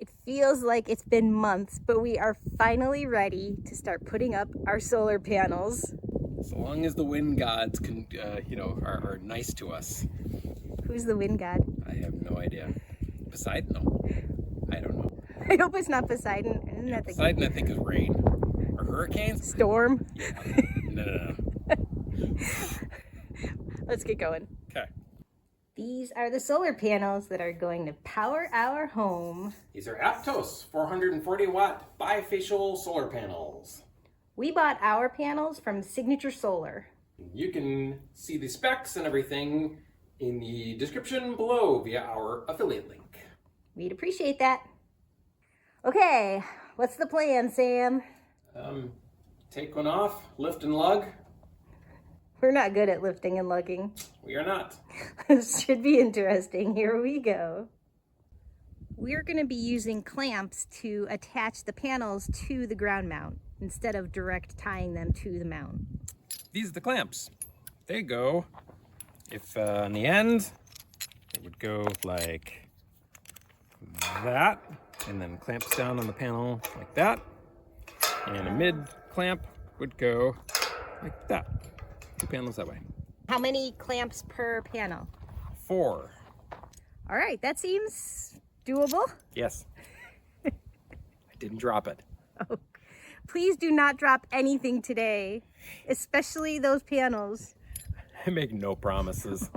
It feels like it's been months, but we are finally ready to start putting up our solar panels. So long as the wind gods can, are nice to us. Who's the wind god? I have no idea. Poseidon? No. I don't know. I hope it's not Poseidon. Isn't that the Poseidon, I think, is rain. Or hurricanes? storm? Yeah. No. Let's get going. Okay. These are the solar panels that are going to power our home. These are Aptos 440 watt bifacial solar panels. We bought our panels from Signature Solar. You can see the specs and everything in the description below via our affiliate link. We'd appreciate that. Okay, what's the plan, Sam? Take one off, lift and lug. We're not good at lifting and lugging. We are not. This should be interesting. Here we go. We're going to be using clamps to attach the panels to the ground mount instead of direct tying them to the mount. These are the clamps. They go, if on the end, it would go like that, and then clamps down on the panel like that. And a mid clamp would go like that. 2 panels that way. How many clamps per panel? 4. All right, that seems doable. Yes. I didn't drop it. Oh, please do not drop anything today, especially those panels. I make no promises.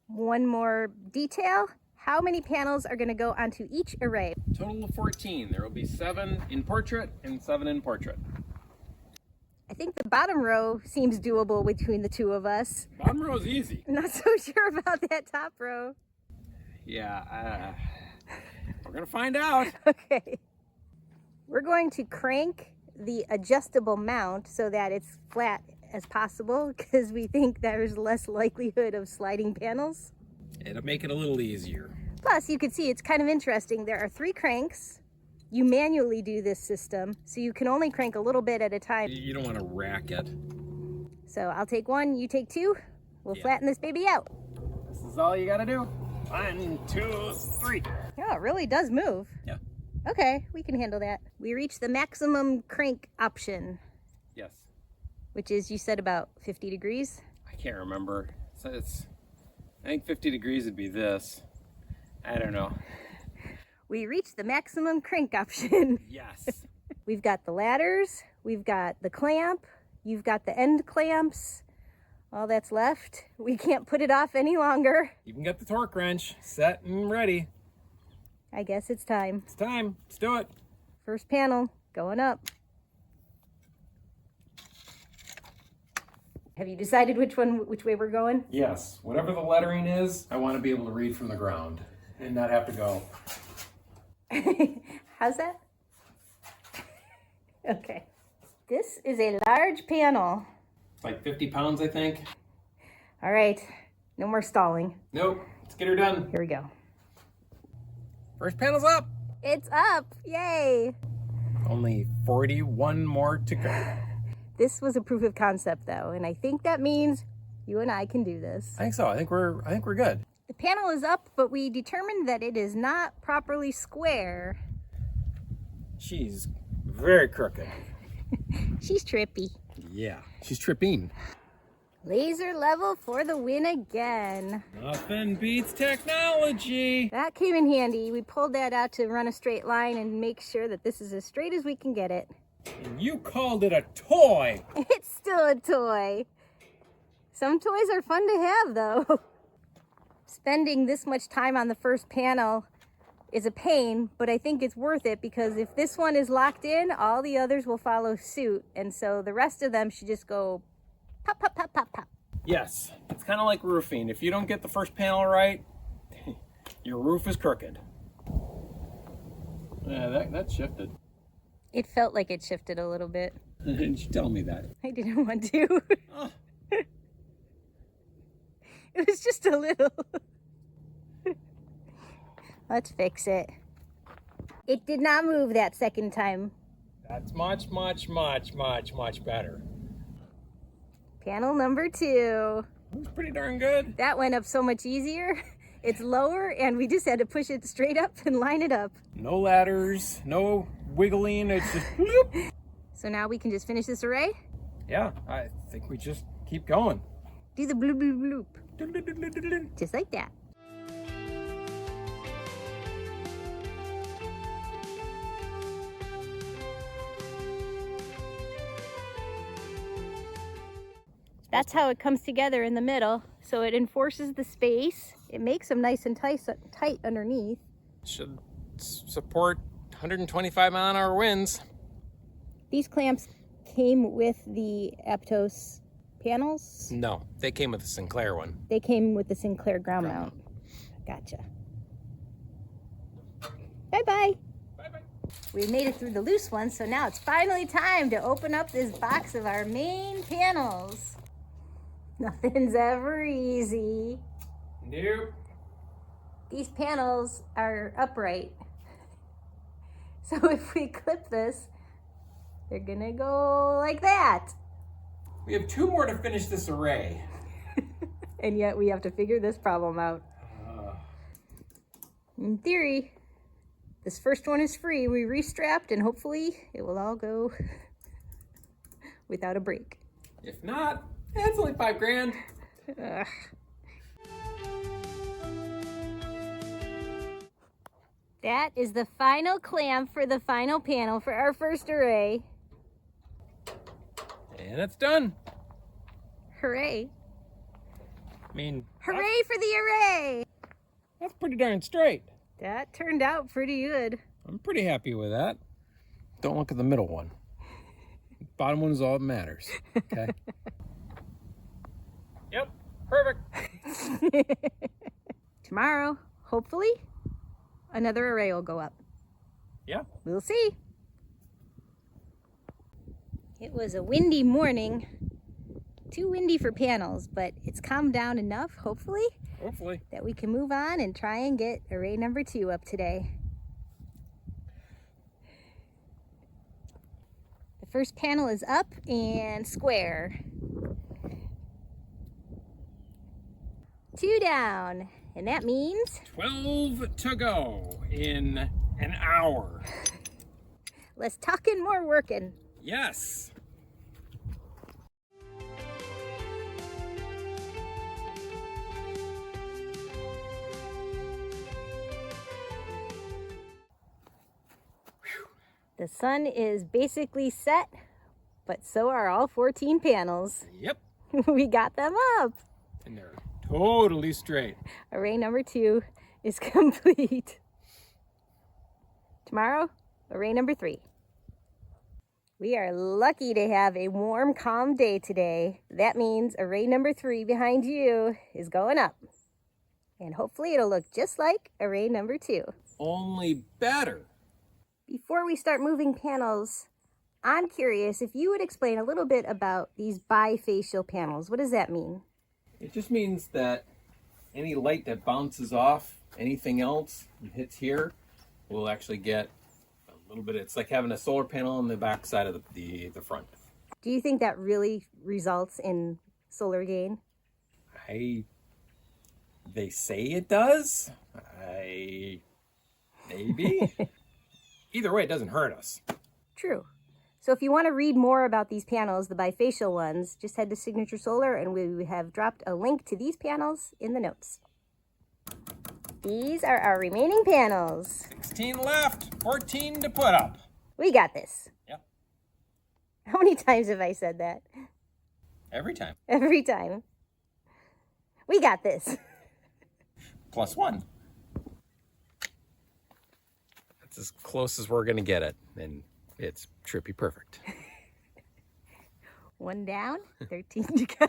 One more detail. How many panels are going to go onto each array? Total of 14. There will be 7 in portrait and 7 in portrait. I think the bottom row seems doable between the two of us. Bottom row is easy. I'm not so sure about that top row. Yeah, we're gonna find out. Okay. We're going to crank the adjustable mount so that it's flat as possible because we think there's less likelihood of sliding panels. It'll make it a little easier. Plus, you can see it's kind of interesting. There are 3 cranks. You manually do this system, so you can only crank a little bit at a time. You don't want to rack it. So I'll take 1, you take 2. We'll flatten this baby out. This is all you gotta do. 1, 2, 3. Oh, it really does move. Yeah. Okay, we can handle that. We reached the maximum crank option, Yes. which is, you said, about 50 degrees. I can't remember. So I think 50 degrees would be this. I don't know. We reached the maximum crank option. Yes. We've got the ladders, we've got the clamp, you've got the end clamps. All that's left. We can't put it off any longer. Even got the torque wrench set and ready. I guess it's time. It's time. Let's do it. First panel going up. Have you decided which way we're going? Yes. Whatever the lettering is, I want to be able to read from the ground and not have to go. How's that? Okay. This is a large panel. It's like 50 pounds, I think. All right. No more stalling. Nope. Let's get her done. Here we go. First panel's up. It's up. Yay. Only 41 more to go. This was a proof of concept, though, and I think that means you and I can do this. I think so. I think we're good. The panel is up, but we determined that it is not properly square. She's very crooked. She's trippy. Yeah, she's tripping. Laser level for the win again. Nothing beats technology. That came in handy. We pulled that out to run a straight line and make sure that this is as straight as we can get it. And you called it a toy. It's still a toy. Some toys are fun to have, though. Spending this much time on the first panel is a pain, but I think it's worth it because if this one is locked in, all the others will follow suit. And so the rest of them should just go pop, pop, pop, pop, pop. Yes, it's kind of like roofing. If you don't get the first panel right, your roof is crooked. Yeah, that shifted. It felt like it shifted a little bit. Didn't you tell me that? I didn't want to. Oh. It was just a little. Let's fix it. It did not move that second time. That's much, much, much, much, much better. Panel number 2. It was pretty darn good. That went up so much easier. It's lower, and we just had to push it straight up and line it up. No ladders, no wiggling, it's just bloop. So now we can just finish this array? Yeah, I think we just keep going. Do the bloop, bloop, bloop. Just like that. That's how it comes together in the middle. So it enforces the space. It makes them nice and tight underneath. Should support 125 mile an hour winds. These clamps came with the Aptos panels? No, they came with the Sinclair one. They came with the Sinclair ground mount. Gotcha. Bye-bye. Bye-bye. We made it through the loose ones, so now it's finally time to open up this box of our main panels. Nothing's ever easy. Nope. These panels are upright. So if we clip this, they're gonna go like that. We have 2 more to finish this array. And yet we have to figure this problem out. In theory, this first one is free. We restrapped and hopefully it will all go without a break. If not, it's only $5 grand. That is the final clamp for the final panel for our first array. And it's done. Hooray. I mean, Hooray for the array! that's pretty darn straight. That turned out pretty good. I'm pretty happy with that. Don't look at the middle one. Bottom one is all that matters. Okay. Yep, perfect. Tomorrow, hopefully, another array will go up. Yeah. We'll see. It was a windy morning. Too windy for panels, but it's calmed down enough, hopefully, that we can move on and try and get array number 2 up today. The first panel is up and square. 2 down, and that means 12 to go in an hour. less talking, more working. Yes. The sun is basically set, but so are all 14 panels. Yep. We got them up. And they're totally straight. Array number 2 is complete. Tomorrow, array number 3. We are lucky to have a warm, calm day today. That means array number 3 behind you is going up. And hopefully it'll look just like array number 2. Only better. Before we start moving panels, I'm curious if you would explain a little bit about these bifacial panels. What does that mean? It just means that any light that bounces off anything else and hits here will actually get a little bit. It's like having a solar panel on the back side of the front. Do you think that really results in solar gain? They say it does. Maybe. Either way, it doesn't hurt us. True. So if you want to read more about these panels, the bifacial ones, just head to Signature Solar and we have dropped a link to these panels in the notes. These are our remaining panels. 16 left, 14 to put up. We got this. Yep. How many times have I said that? Every time. Every time. We got this. +1. That's as close as we're going to get it. And it's trippy perfect. 1 down, 13 to go.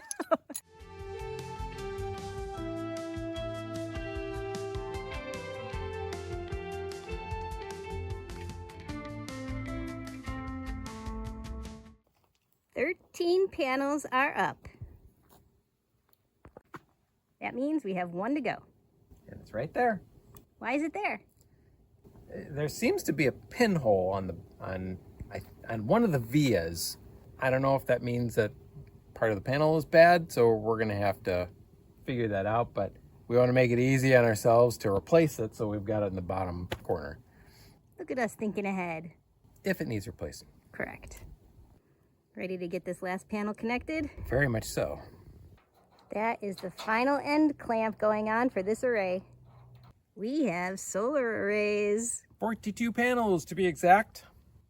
Thirteen panels are up. That means we have 1 to go. And it's right there. Why is it there? There seems to be a pinhole on one of the vias. I don't know if that means that part of the panel is bad, so we're gonna have to figure that out. But we want to make it easy on ourselves to replace it, so we've got it in the bottom corner Look at us thinking ahead. if it needs replacing. Correct. Ready to get this last panel connected? Very much so. That is the final end clamp going on for this array. We have solar arrays. 42 panels to be exact.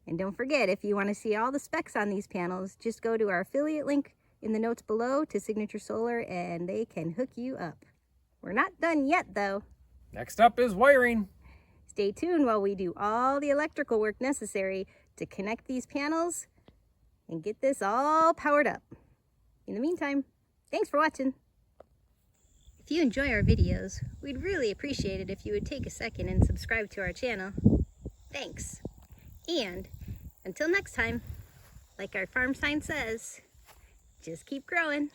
And don't forget, if you want to see all the specs on these panels, just go to our affiliate link in the notes below to Signature Solar and they can hook you up. We're not done yet though. Next up is wiring. Stay tuned while we do all the electrical work necessary to connect these panels and get this all powered up. In the meantime, thanks for watching. If you enjoy our videos, we'd really appreciate it if you would take a second and subscribe to our channel. Thanks. And until next time, like our farm sign says, just keep growing.